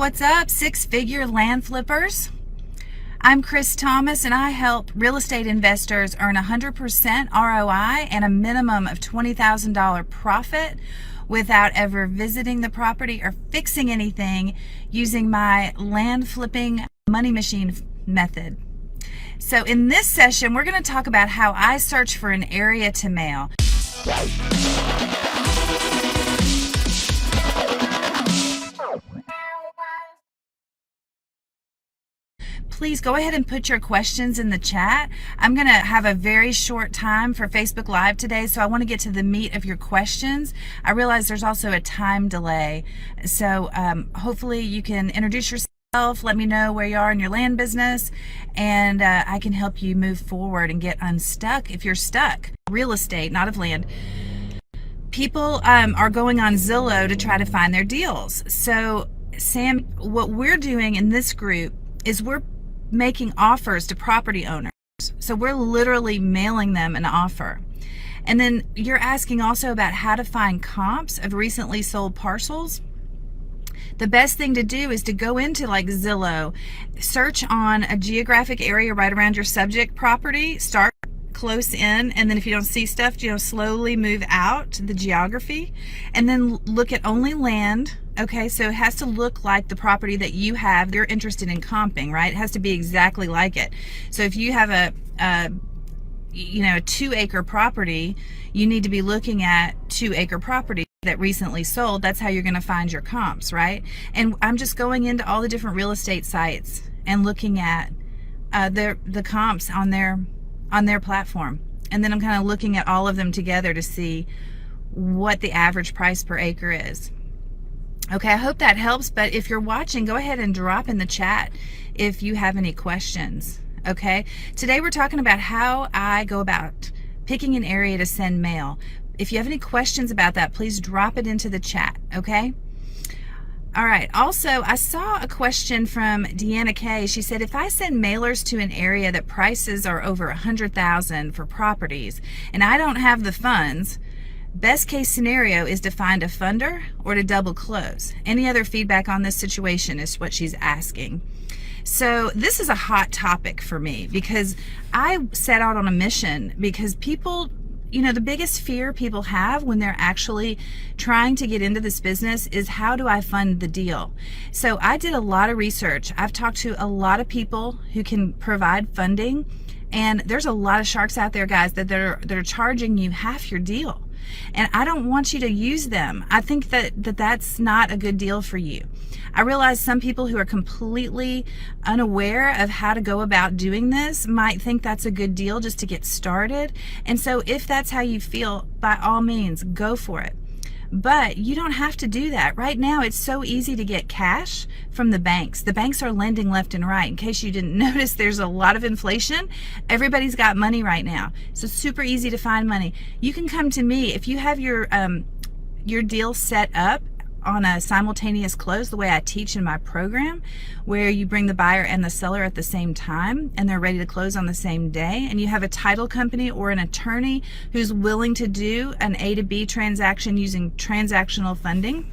what's up, six-figure land flippers? I'm Chris Thomas, and I help real estate investors earn 100% ROI and a minimum of $20,000 profit without ever visiting the property or fixing anything using my land flipping money machine method. So in this session, we're going to talk about how I search for an area to mail. Please go ahead and put your questions in the chat. I'm going to have a very short time for Facebook Live today, so I want to get to the meat of your questions. I realize there's also a time delay, so hopefully you can introduce yourself, let me know where you are in your land business, and I can help you move forward and get unstuck if you're stuck. Real estate, not of land. People are going on Zillow to try to find their deals. So Sam, what we're doing in this group is we're making offers to property owners. So we're literally mailing them an offer. And then you're asking also about how to find comps of recently sold parcels. The best thing to do is to go into like Zillow, search on a geographic area right around your subject property, start close in, and then if you don't see stuff, slowly move out to the geography, and then look at only land. Okay, so it has to look like the property that you have, you're interested in comping, right? It has to be exactly like it. So if you have a 2-acre property, you need to be looking at 2-acre property that recently sold. That's how you're going to find your comps, right? And I'm just going into all the different real estate sites and looking at the comps on their platform. And then I'm kind of looking at all of them together to see what the average price per acre is. Okay, I hope that helps, but if you're watching, go ahead and drop in the chat if you have any questions. Okay, today we're talking about how I go about picking an area to send mail. If you have any questions about that, please drop it into the chat, okay? All right, also, I saw a question from Deanna K. She said, if I send mailers to an area that prices are over $100,000 for properties and I don't have the funds, best case scenario is to find a funder or to double close. Any other feedback on this situation is what she's asking. So this is a hot topic for me because I set out on a mission because people, the biggest fear people have when they're actually trying to get into this business is, how do I fund the deal? So I did a lot of research. I've talked to a lot of people who can provide funding, and there's a lot of sharks out there, guys, that are charging you half your deal. And I don't want you to use them. I think that's not a good deal for you. I realize some people who are completely unaware of how to go about doing this might think that's a good deal just to get started. And so if that's how you feel, by all means, go for it. But you don't have to do that. Right now, it's so easy to get cash from the banks. The banks are lending left and right. In case you didn't notice, there's a lot of inflation. Everybody's got money right now. So super easy to find money. You can come to me if you have your deal set up on a simultaneous close, the way I teach in my program, where you bring the buyer and the seller at the same time and they're ready to close on the same day, and you have a title company or an attorney who's willing to do an A to B transaction using transactional funding.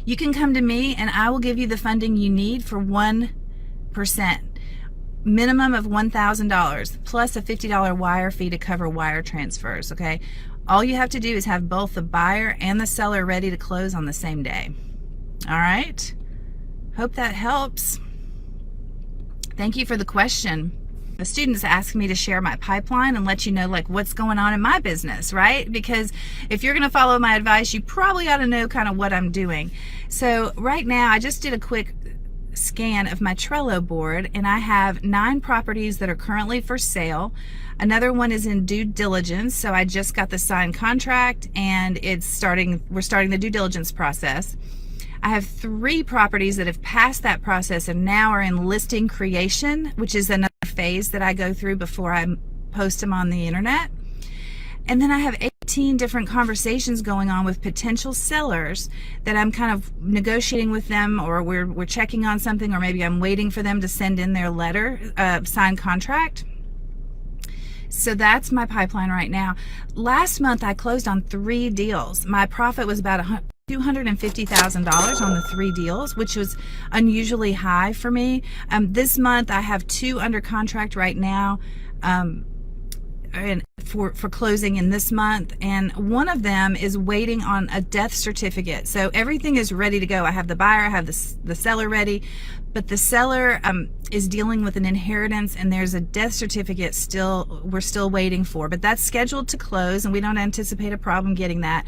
You can come to me and I will give you the funding you need for 1%, minimum of $1,000 plus a $50 wire fee to cover wire transfers. Okay, all you have to do is have both the buyer and the seller ready to close on the same day. All right, hope that helps. Thank you for the question. The students asked me to share my pipeline and let you know like what's going on in my business, right? Because if you're going to follow my advice, you probably ought to know kind of what I'm doing. So right now, I just did a quick scan of my Trello board, and I have 9 properties that are currently for sale. Another one is in due diligence, so I just got the signed contract and we're starting the due diligence process. I have 3 properties that have passed that process and now are in listing creation, which is another phase that I go through before I post them on the internet. And then I have 18 different conversations going on with potential sellers that I'm kind of negotiating with them, or we're checking on something, or maybe I'm waiting for them to send in their letter, signed contract. So that's my pipeline right now. Last month I closed on 3 deals. My profit was about $250,000 on the 3 deals, which was unusually high for me. This month I have 2 under contract right now, and for closing in this month, and one of them is waiting on a death certificate. So everything is ready to go. I have the buyer, I have the seller ready, but the seller is dealing with an inheritance, and there's a death certificate we're still waiting for, but that's scheduled to close, and we don't anticipate a problem getting that.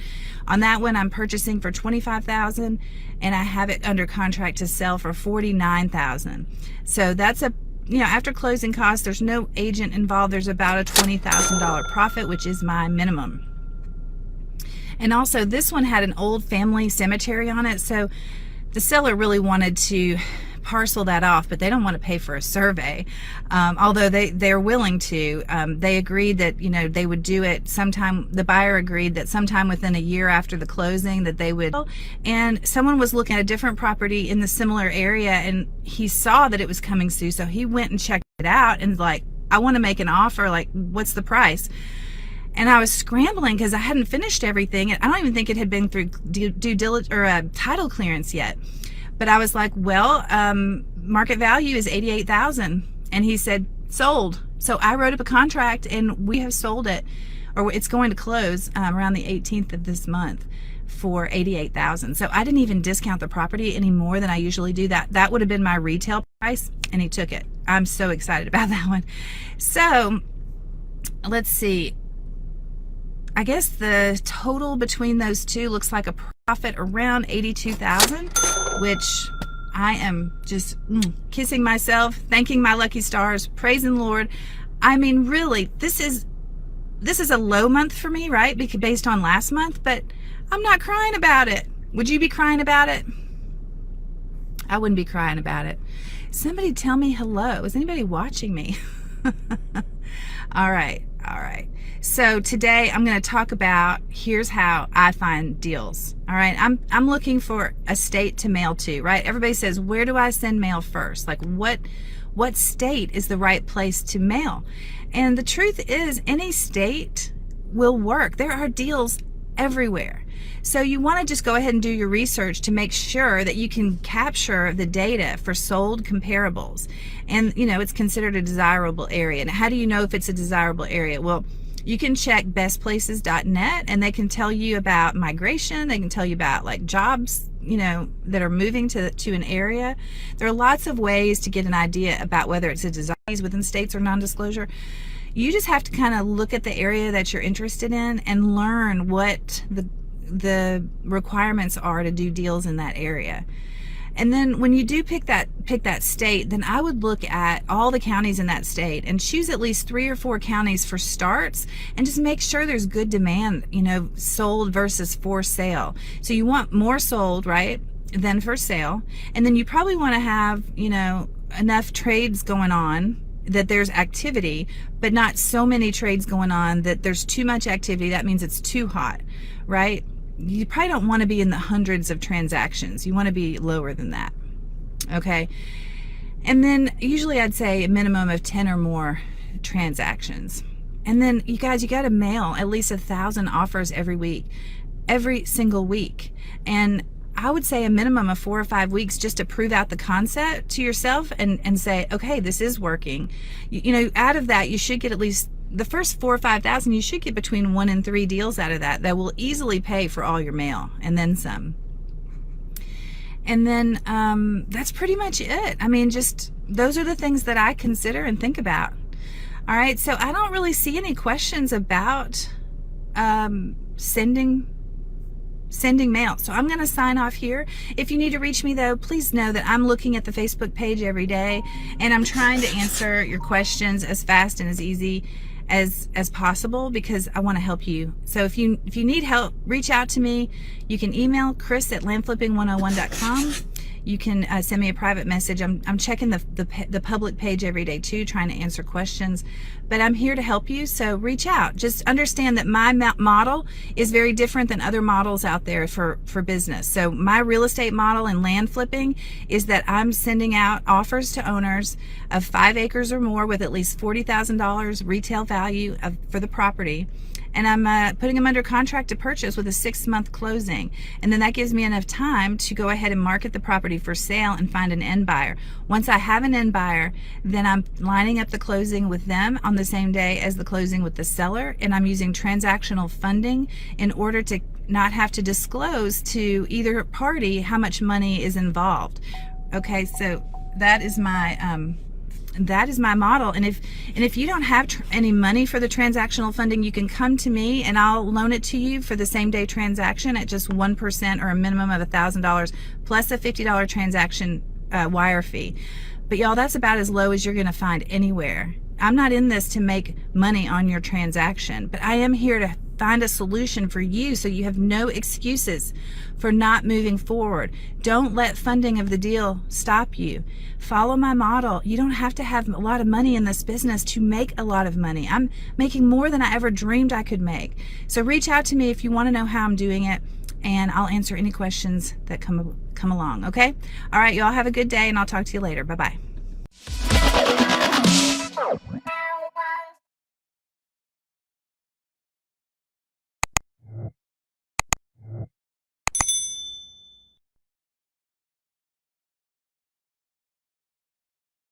On that one, I'm purchasing for $25,000, and I have it under contract to sell for $49,000. So that's after closing costs, there's no agent involved. There's about a $20,000 profit, which is my minimum. And also, this one had an old family cemetery on it, so the seller really wanted to parcel that off, but they don't want to pay for a survey, although they're willing to. They agreed that they would do it sometime. The buyer agreed that sometime within a year after the closing that they would. And someone was looking at a different property in the similar area, and he saw that it was coming soon, so he went and checked it out and like, I want to make an offer, like, what's the price? And I was scrambling because I hadn't finished everything, and I don't even think it had been through due diligence or title clearance yet. But I was like, well, market value is $88,000. And he said, sold. So I wrote up a contract, and we have sold it, or it's going to close around the 18th of this month for $88,000. So I didn't even discount the property any more than I usually do. That would have been my retail price, and he took it. I'm so excited about that one. So let's see. I guess the total between those two looks like a profit around $82,000, which I am just kissing myself, thanking my lucky stars, praising the Lord. I mean, really, this is a low month for me, right? Because based on last month, but I'm not crying about it. Would you be crying about it? I wouldn't be crying about it. Somebody tell me hello. Is anybody watching me? All right. So today I'm going to talk about, here's how I find deals. All right. I'm looking for a state to mail to, right? Everybody says, where do I send mail first? Like what state is the right place to mail? And the truth is, any state will work. There are deals everywhere. So you want to just go ahead and do your research to make sure that you can capture the data for sold comparables. And it's considered a desirable area. And how do you know if it's a desirable area? Well, you can check bestplaces.net, and they can tell you about migration. They can tell you about like jobs, that are moving to an area. There are lots of ways to get an idea about whether it's a desirable within states or non-disclosure. You just have to kind of look at the area that you're interested in and learn what the requirements are to do deals in that area. And then when you do pick that state, then I would look at all the counties in that state and choose at least 3 or 4 counties for starts, and just make sure there's good demand, sold versus for sale. So you want more sold, right, than for sale. And then you probably want to have, enough trades going on that there's activity, but not so many trades going on that there's too much activity. That means it's too hot, right? You probably don't want to be in the hundreds of transactions. You want to be lower than that. Okay. And then usually I'd say a minimum of 10 or more transactions. And then you guys, you got to mail at least 1,000 offers every single week. And I would say a minimum of 4 or 5 weeks just to prove out the concept to yourself and say, okay, this is working. Out of that, you should get at least the first 4,000 or 5,000. You should get between 1 and 3 deals out of that will easily pay for all your mail and then some. And then that's pretty much it. I mean, just those are the things that I consider and think about. All right, so I don't really see any questions about sending mail. So I'm going to sign off here. If you need to reach me, though, please know that I'm looking at the Facebook page every day, and I'm trying to answer your questions as fast and as easy as possible, because I want to help you. So if you need help, reach out to me. You can email Chris@landflipping101.com. You can send me a private message. I'm checking the public page every day too, trying to answer questions. But I'm here to help you, so reach out. Just understand that my model is very different than other models out there for business. So my real estate model in land flipping is that I'm sending out offers to owners of 5 acres or more with at least $40,000 retail value for the property. and I'm putting them under contract to purchase with a 6-month closing. And then that gives me enough time to go ahead and market the property for sale and find an end buyer. Once I have an end buyer, then I'm lining up the closing with them on the same day as the closing with the seller, and I'm using transactional funding in order to not have to disclose to either party how much money is involved. Okay, so that is my model. And if you don't have any money for the transactional funding, you can come to me and I'll loan it to you for the same day transaction at just 1% or a minimum of $1,000 plus a $50 transaction wire fee. But y'all, that's about as low as you're going to find anywhere. I'm not in this to make money on your transaction, but I am here to find a solution for you so you have no excuses for not moving forward. Don't let funding of the deal stop you. Follow my model. You don't have to have a lot of money in this business to make a lot of money. I'm making more than I ever dreamed I could make. So reach out to me if you want to know how I'm doing it, and I'll answer any questions that come along, okay? All right, y'all have a good day, and I'll talk to you later. Bye-bye.